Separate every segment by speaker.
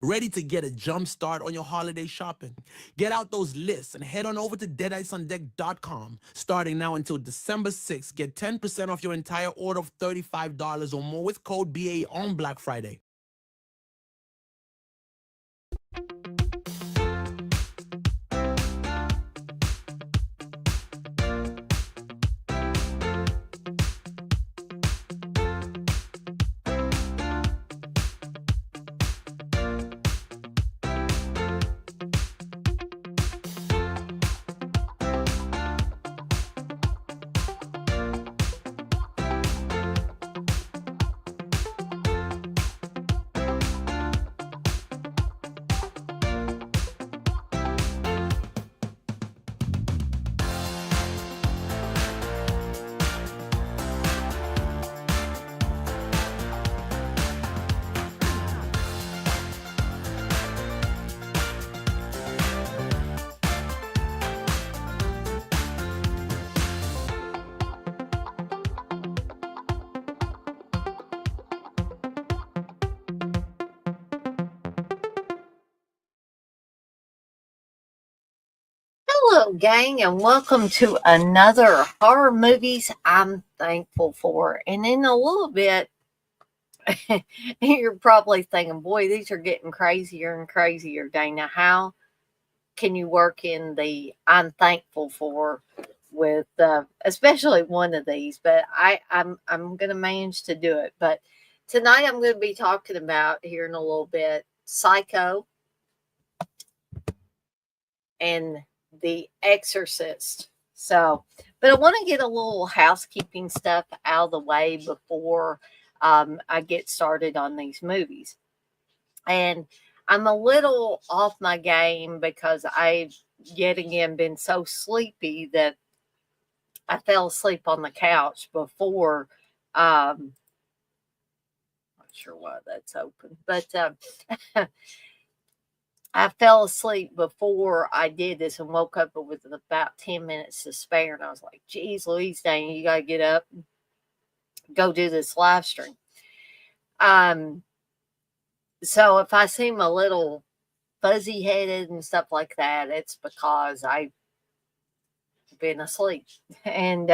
Speaker 1: Ready to get a jump start on your holiday shopping? Get out those lists and head on over to deadeyesondeck.com. Starting now until December 6th, get 10% off your entire order of $35 or more with code BA on Black Friday.
Speaker 2: Hello, gang, and welcome to another horror movies I'm thankful for. And in a little bit, you're probably thinking, boy, these are getting crazier and crazier, Dana. How can you work in the I'm thankful for with especially one of these? But I'm going to manage to do it. But tonight I'm going to be talking about here in a little bit Psycho and The Exorcist. So, but I want to get a little housekeeping stuff out of the way before I get started on these movies. And I'm a little off my game because I've yet again been so sleepy that I fell asleep on the couch before. Not sure why that's open, but I fell asleep before I did this and woke up with about 10 minutes to spare. And I was like, geez, Louise, dang, you got to get up and go do this live stream. Um, so if I seem a little fuzzy headed and stuff like that, it's because I've been asleep. And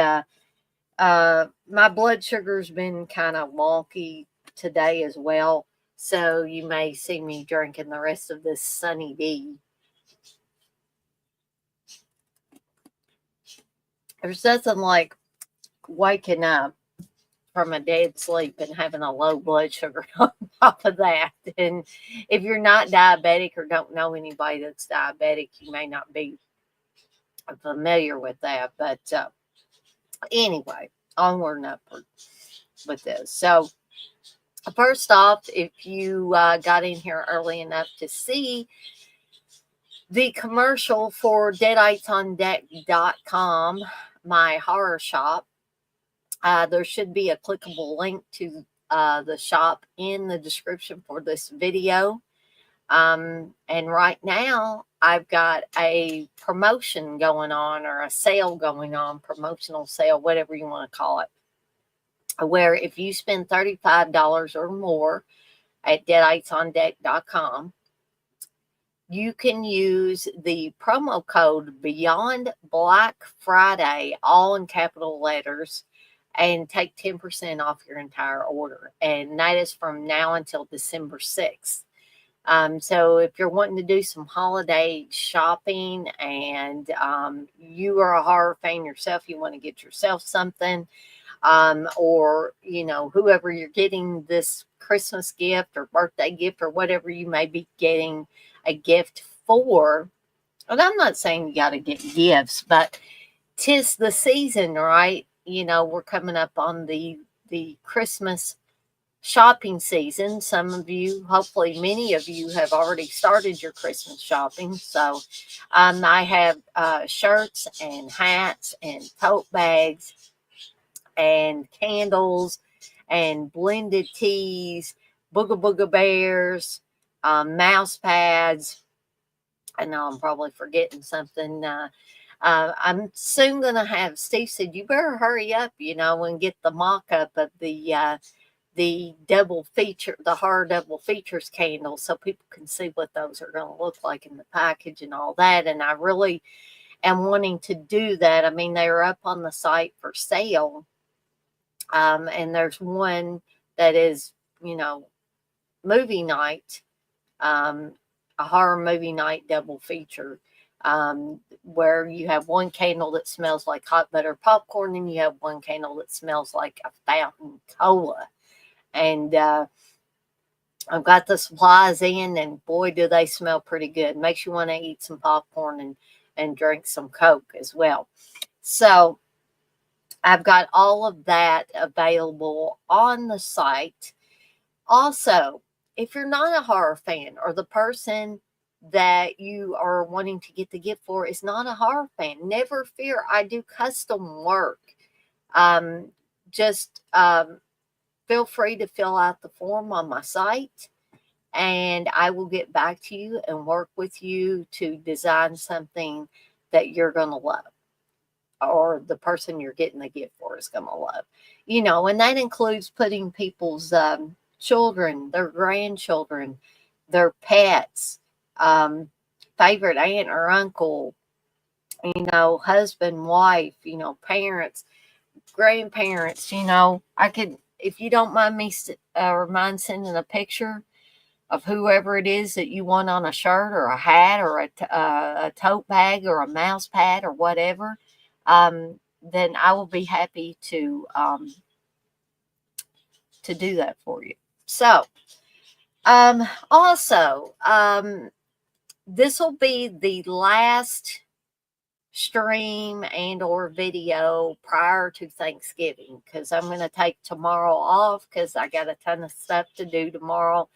Speaker 2: my blood sugar's been kind of wonky today as well. So you may see me drinking the rest of this Sunny D. There's nothing like waking up from a dead sleep and having a low blood sugar on top of that. And if you're not diabetic or don't know anybody that's diabetic, you may not be familiar with that. But anyway, onward and upward with this. So, first off, if you got in here early enough to see the commercial for deadeyesondeck.com, my horror shop, there should be a clickable link to the shop in the description for this video. And right now, I've got a promotion going on or a sale going on, promotional sale, whatever you want to call it, where if you spend $35 or more at deadeyesondeck.com, you can use the promo code Beyond Black Friday, all in capital letters, and take 10% off your entire order. And that is from now until December 6th. So if you're wanting to do some holiday shopping and you are a horror fan yourself, you want to get yourself something, or, you know, whoever you're getting this Christmas gift or birthday gift or whatever you may be getting a gift for. And I'm not saying you got to get gifts, but 'tis the season, right? You know, we're coming up on the Christmas shopping season. Some of you, hopefully many of you, have already started your Christmas shopping. So I have shirts and hats and tote bags and candles and blended teas, booga booga bears, mouse pads. I know I'm probably forgetting something. I'm soon going to have, Steve said, you better hurry up, you know, and get the mock up of the the horror double features candles, so people can see what those are going to look like in the package and all that. And I really am wanting to do that. I mean, they are up on the site for sale. And there's one that is, movie night, a horror movie night double feature, where you have one candle that smells like hot butter popcorn, and you have one candle that smells like a fountain cola. And I've got the supplies in, and boy, do they smell pretty good. Makes you want to eat some popcorn and drink some Coke as well. So I've got all of that available on the site. Also, if you're not a horror fan, or the person that you are wanting to get the gift for is not a horror fan, never fear. I do custom work. Just feel free to fill out the form on my site, and I will get back to you and work with you to design something that you're going to love, or the person you're getting the gift for is going to love. And that includes putting people's children, their grandchildren, their pets, favorite aunt or uncle, husband, wife, parents, grandparents. I could, if you don't mind me mind sending a picture of whoever it is that you want on a shirt or a hat or a tote bag or a mouse pad or whatever, then I will be happy to do that for you. So, also, this will be the last stream and or video prior to Thanksgiving, because I'm going to take tomorrow off because I got a ton of stuff to do tomorrow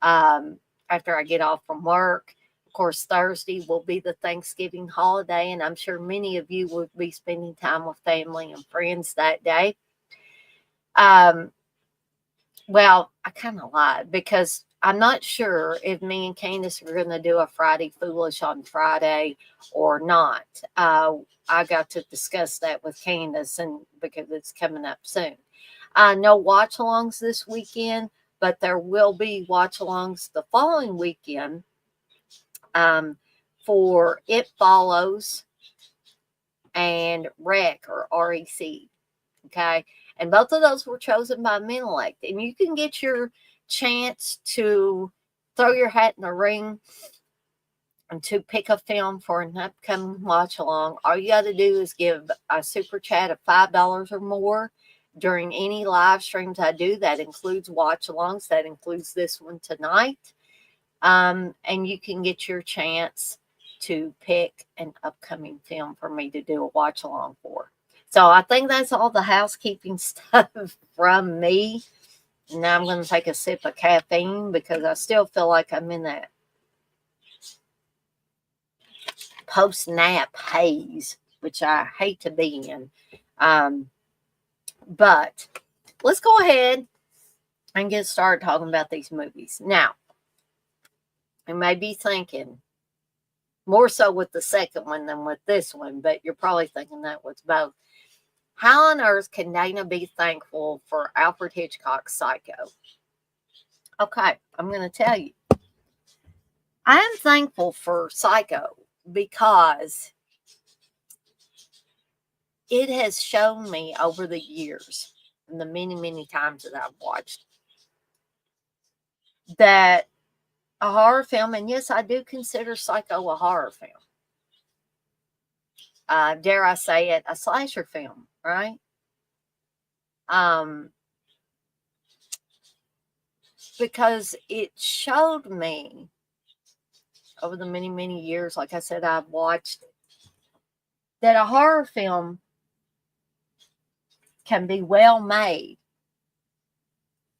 Speaker 2: after I get off from work. Of course, Thursday will be the Thanksgiving holiday, and I'm sure many of you will be spending time with family and friends that day. Well, I kind of lied, because I'm not sure if me and Candace are going to do a Friday Foolish on Friday or not. I got to discuss that with Candace, and because it's coming up soon. No watch-alongs this weekend, but there will be watch-alongs the following weekend for It Follows and REC, or REC. Okay. And both of those were chosen by Menelect. And you can get your chance to throw your hat in the ring and to pick a film for an upcoming watch along. All you got to do is give a super chat of $5 or more during any live streams I do. That includes watch alongs. That includes this one tonight. And you can get your chance to pick an upcoming film for me to do a watch along for. So I think that's all the housekeeping stuff from me. Now I'm going to take a sip of caffeine, because I still feel like I'm in that post-nap haze, which I hate to be in. But let's go ahead and get started talking about these movies. Now, you may be thinking, more so with the second one than with this one, but you're probably thinking that was both. How on earth can Dana be thankful for Alfred Hitchcock's Psycho? Okay, I'm going to tell you. I am thankful for Psycho because it has shown me over the years, and the many, many times that I've watched, that a horror film, and yes, I do consider Psycho a horror film. Dare I say it, a slasher film, right? Because it showed me over the many, many years, like I said, I've watched, that a horror film can be well made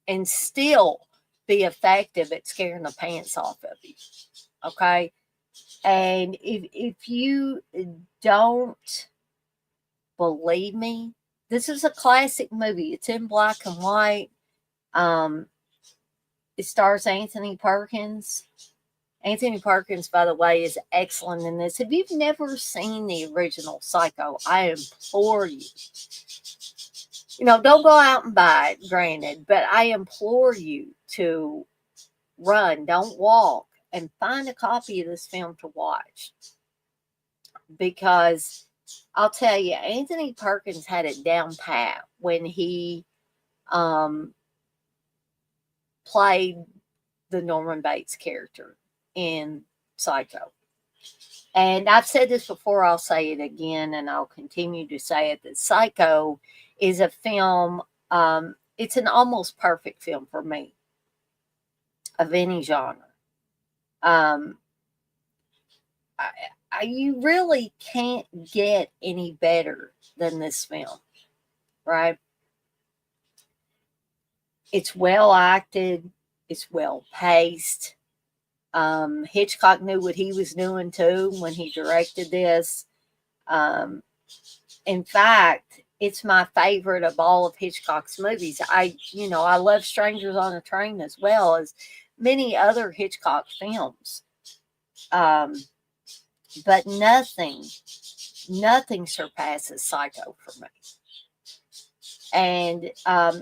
Speaker 2: and still be effective at scaring the pants off of you. Okay. And if you don't believe me, this is a classic movie. It's in black and white. It stars Anthony Perkins. Anthony Perkins, by the way, is excellent in this. If you've never seen the original Psycho, I implore you. don't go out and buy it, granted, but I implore you to run, don't walk, and find a copy of this film to watch. Because I'll tell you, Anthony Perkins had it down pat when he um, played the Norman Bates character in Psycho. And I've said this before, I'll say it again, and I'll continue to say it, that Psycho is a film, it's an almost perfect film for me of any genre. Um, you really can't get any better than this film, right? It's well acted, it's well paced. Hitchcock knew what he was doing too when he directed this. Um, in fact, it's my favorite of all of Hitchcock's movies. I love Strangers on a Train as well as many other Hitchcock films. Um, but nothing surpasses Psycho for me. And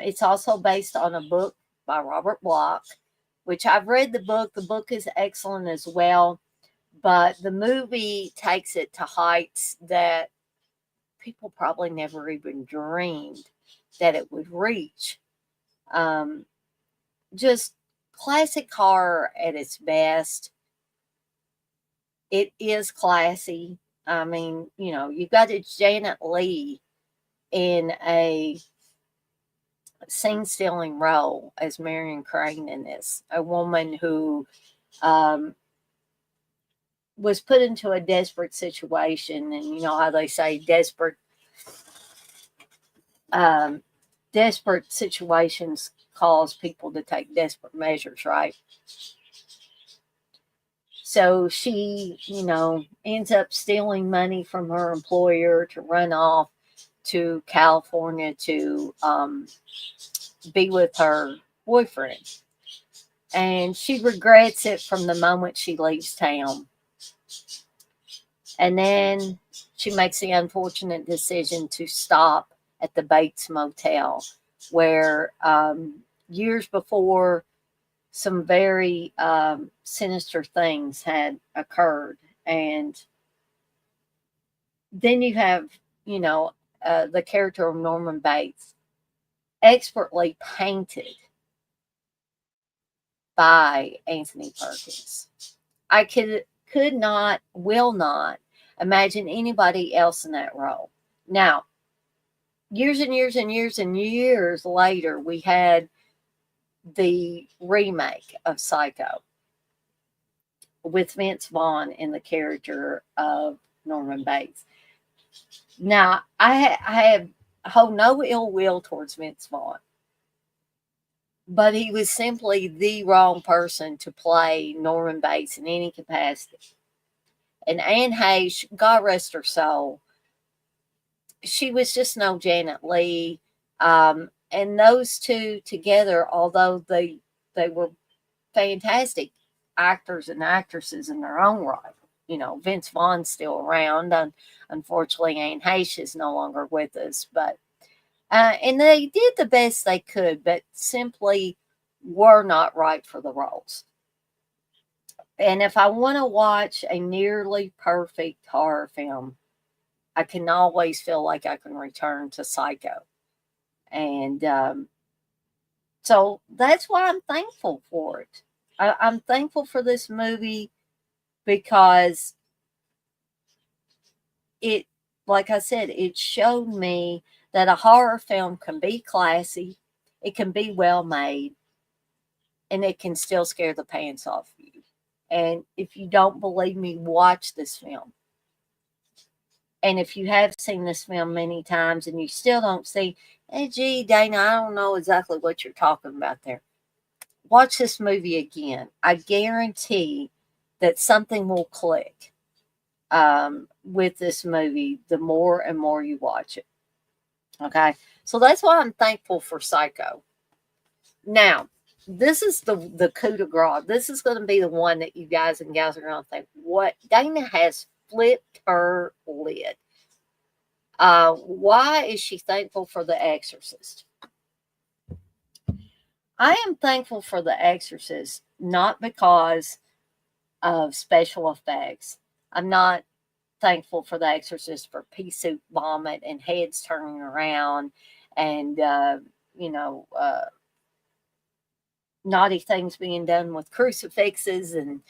Speaker 2: it's also based on a book by Robert Bloch, which I've read the book. The book is excellent as well, but the movie takes it to heights that people probably never even dreamed that it would reach. Um, just classic horror at its best. It is classy. I mean, you've got Janet Leigh in a scene stealing role as Marion Crane in this, a woman who um, was put into a desperate situation, and you know how they say um, desperate situations cause people to take desperate measures, right? So she, ends up stealing money from her employer to run off to California to be with her boyfriend. And she regrets it from the moment she leaves town. And then she makes the unfortunate decision to stop at the Bates Motel, where years before, some very sinister things had occurred. And then you have, the character of Norman Bates, expertly painted by Anthony Perkins. I could not, will not imagine anybody else in that role. Now, years and years and years and years later, we had the remake of Psycho with Vince Vaughn in the character of Norman Bates. Now, I hold no ill will towards Vince Vaughn, but he was simply the wrong person to play Norman Bates in any capacity. And Anne Heche, God rest her soul, she was just no Janet Leigh. And those two together, although they were fantastic actors and actresses in their own right. Vince Vaughn's still around, and unfortunately, Anne Heche is no longer with us. But and they did the best they could, but simply were not right for the roles. And if I want to watch a nearly perfect horror film, I can always feel like I can return to Psycho. And so that's why I'm thankful for it. I'm thankful for this movie because it, like I said, it showed me that a horror film can be classy, it can be well made, and it can still scare the pants off you. And if you don't believe me, watch this film. And if you have seen this film many times and you still don't see, hey, gee, Dana, I don't know exactly what you're talking about there. Watch this movie again. I guarantee that something will click with this movie the more and more you watch it. Okay? So that's why I'm thankful for Psycho. Now, this is the coup de grace. This is going to be the one that you guys and gals are going to think, what? Dana has flipped her lid. Why is she thankful for The Exorcist? I am thankful for The Exorcist not because of special effects. I'm not thankful for The Exorcist for pea soup vomit and heads turning around and, you know, naughty things being done with crucifixes and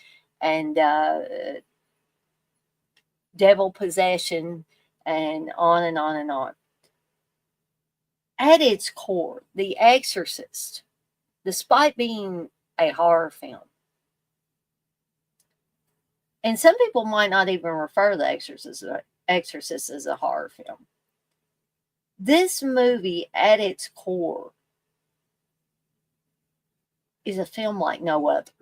Speaker 2: devil possession and on and on and on. At its core, The Exorcist, despite being a horror film, and some people might not even refer to The Exorcist as a horror film. This movie, at its core, is a film like no other.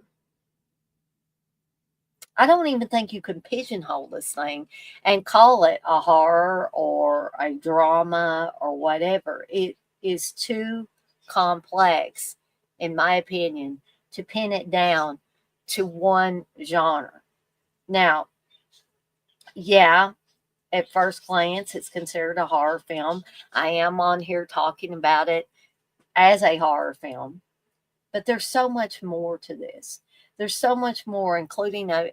Speaker 2: I don't even think you can pigeonhole this thing and call it a horror or a drama or whatever. It is too complex, in my opinion, to pin it down to one genre. Now, yeah, at first glance, it's considered a horror film. I am on here talking about it as a horror film, but there's so much more to this. There's so much more, including an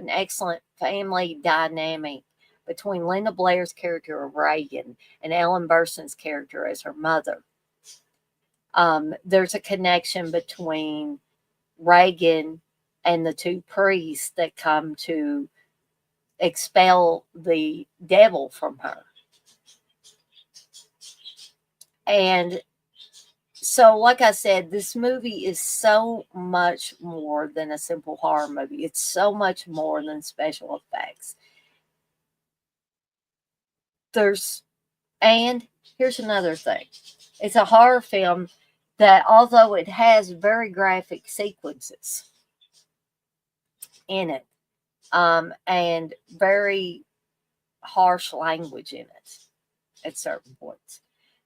Speaker 2: excellent family dynamic between Linda Blair's character of Reagan and Ellen Burstyn's character as her mother. There's a connection between Reagan and the two priests that come to expel the devil from her. And so, like I said, this movie is so much more than a simple horror movie. It's so much more than special effects. And here's another thing. It's a horror film that, although it has very graphic sequences in it, and very harsh language in it at certain points,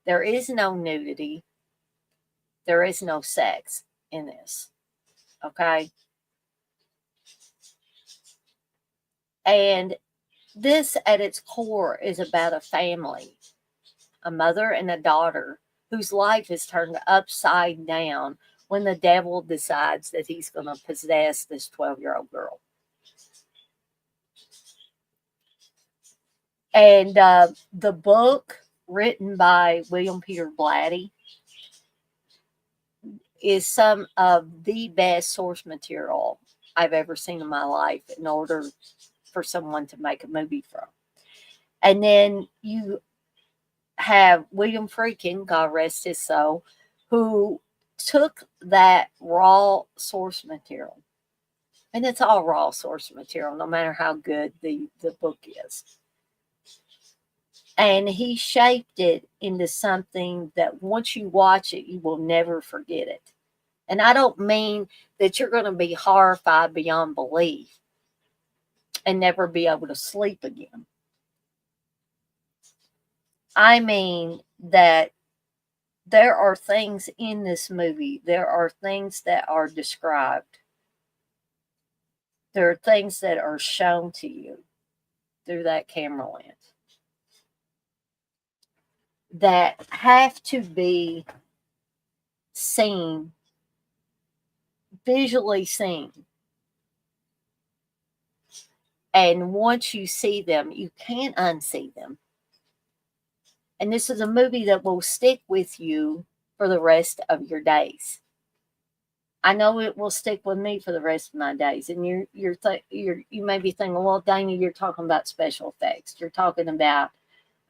Speaker 2: there is no nudity. There is no sex in this. Okay. And this, at its core, is about a family, a mother and a daughter, whose life is turned upside down when the devil decides that he's going to possess this 12-year-old girl. And the book, written by William Peter Blatty, is some of the best source material I've ever seen in my life in order for someone to make a movie from. And then you have William Friedkin, God rest his soul, who took that raw source material, and it's all raw source material, no matter how good the book is, and he shaped it into something that once you watch it, you will never forget it. And I don't mean that you're going to be horrified beyond belief and never be able to sleep again. I mean that there are things in this movie, there are things that are described, there are things that are shown to you through that camera lens that have to be seen, visually seen. And once you see them, you can't unsee them. And this is a movie that will stick with you for the rest of your days. I know it will stick with me for the rest of my days. And you may be thinking, well, Dana, you're talking about special effects. You're talking about,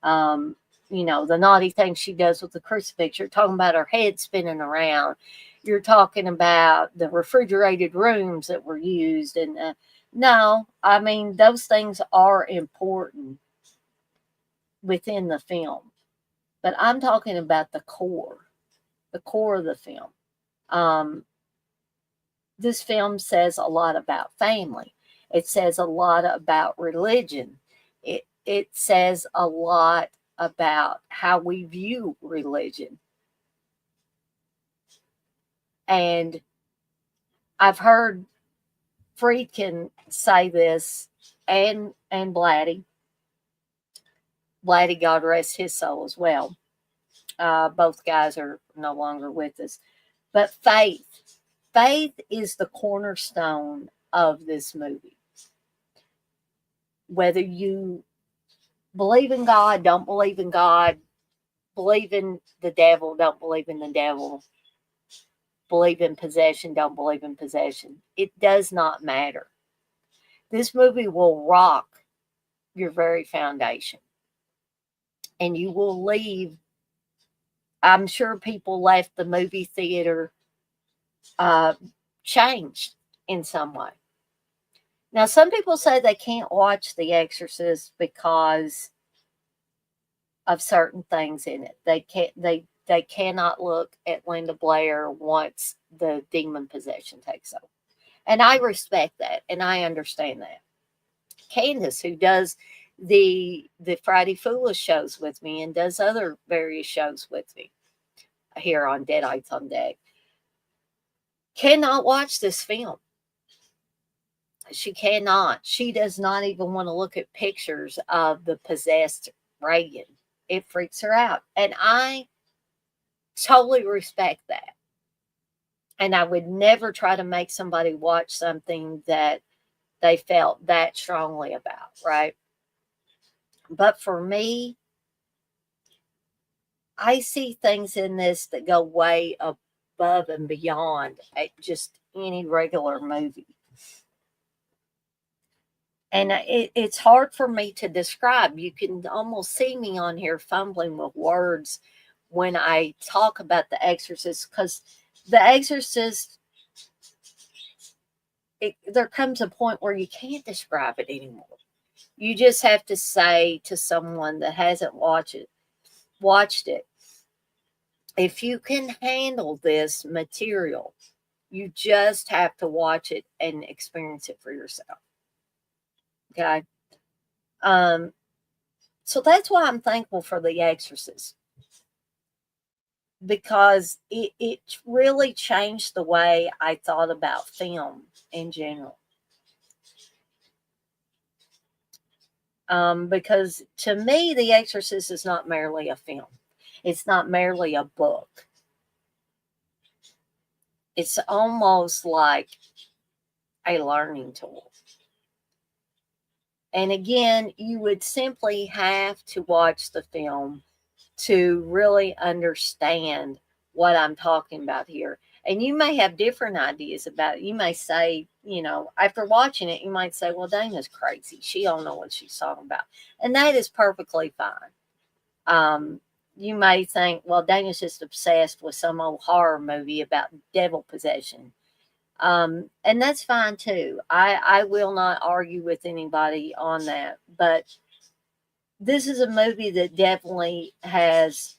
Speaker 2: the naughty thing she does with the crucifix. You're talking about her head spinning around. You're talking about the refrigerated rooms that were used. And no, I mean, those things are important within the film. But I'm talking about the core of the film. This film says a lot about family. It says a lot about religion. It says a lot about how we view religion. And I've heard Friedkin say this and Blatty, Laddie, God rest his soul as well. Both guys are no longer with us. But faith is the cornerstone of this movie. Whether you believe in God, don't believe in God, believe in the devil, don't believe in the devil, believe in possession, don't believe in possession, it does not matter. This movie will rock your very foundation. And you will leave. I'm sure people left the movie theater uh, changed in some way. Now, some people say they can't watch The Exorcist because of certain things in it. They cannot look at Linda Blair once the demon possession takes over. And I respect that and I understand that. Candace, who does the Friday Foolish shows with me and does other various shows with me here on Deadites on Deck, cannot watch this film. She cannot. She does not even want to look at pictures of the possessed Reagan. It freaks her out. And I totally respect that. And I would never try to make somebody watch something that they felt that strongly about, right? But for me, I see things in this that go way above and beyond just any regular movie. And it's hard for me to describe. You can almost see me on here fumbling with words when I talk about The Exorcist, because The Exorcist, there comes a point where you can't describe it anymore. You just have to say to someone that hasn't watched it, if you can handle this material, you just have to watch it and experience it for yourself. Okay. Um, so that's why I'm thankful for The Exorcist, because it really changed the way I thought about film in general. Because to me, The Exorcist is not merely a film. It's not merely a book. It's almost like a learning tool. And again, you would simply have to watch the film to really understand what I'm talking about here. And you may have different ideas about it. You may say, after watching it, you might say, well, Dana's crazy. She don't know what she's talking about. And that is perfectly fine. You may think, well, Dana's just obsessed with some old horror movie about devil possession. And that's fine too. I will not argue with anybody on that. But this is a movie that definitely has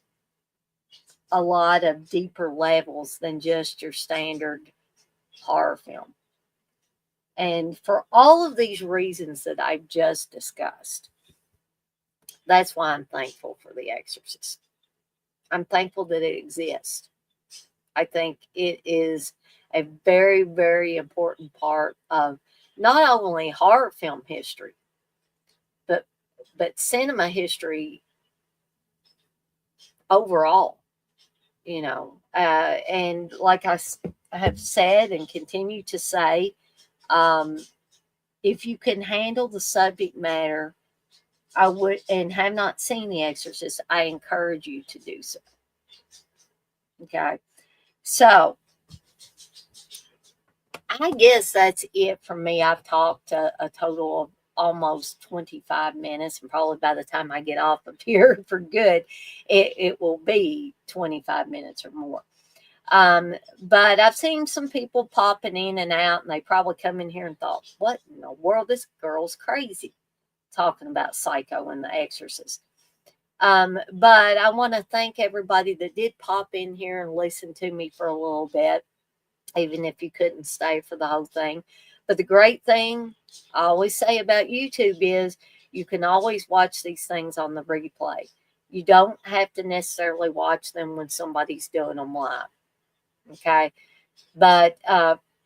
Speaker 2: a lot of deeper levels than just your standard horror film. And for all of these reasons that I've just discussed, that's why I'm thankful for The Exorcist. I'm thankful that it exists. I think it is a very, very important part of not only horror film history, but cinema history overall. And like I have said and continue to say, um, if you can handle the subject matter, I would, and have not seen The Exorcist, I encourage you to do so. Okay. So I guess that's it from me. I've talked a total of almost 25 minutes, and probably by the time I get off of here for good, it will be 25 minutes or more. But I've seen some people popping in and out, and they probably come in here and thought, what in the world? This girl's crazy talking about Psycho and The Exorcist. But I want to thank everybody that did pop in here and listen to me for a little bit, even if you couldn't stay for the whole thing. But the great thing I always say about YouTube is you can always watch these things on the replay. You don't have to necessarily watch them when somebody's doing them live. Okay. But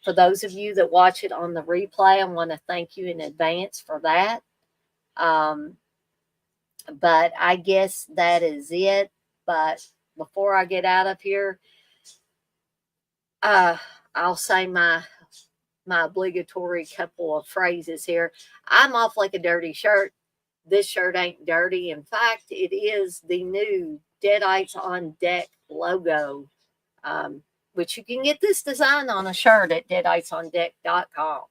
Speaker 2: for those of you that watch it on the replay, I want to thank you in advance for that. But I guess that is it. But before I get out of here, uh, I'll say my obligatory couple of phrases here. I'm off like a dirty shirt. This shirt ain't dirty. In fact, it is the new Deadites on Deck logo, um, which you can get this design on a shirt at deaditesondeck.com.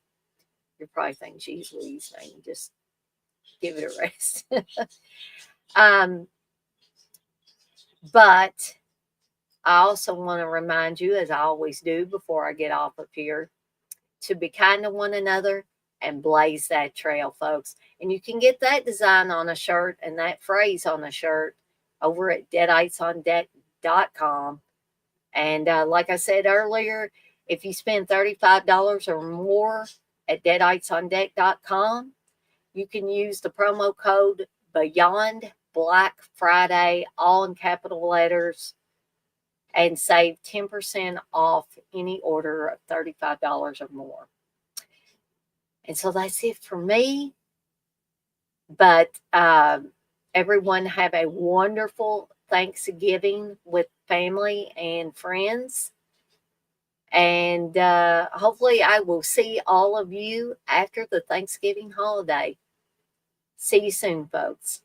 Speaker 2: You're probably thinking, geez, Louise, man, just give it a rest. um, but I also want to remind you, as I always do before I get off of here, to be kind to one another and blaze that trail, folks. And you can get that design on a shirt and that phrase on a shirt over at deaditesondeck.com. And like I said earlier, if you spend $35 or more at deaditesondeck.com, you can use the promo code Beyond Black Friday, all in capital letters, and save 10% off any order of $35 or more. And so that's it for me. But everyone have a wonderful Thanksgiving with family and friends. And hopefully I will see all of you after the Thanksgiving holiday. See you soon, folks.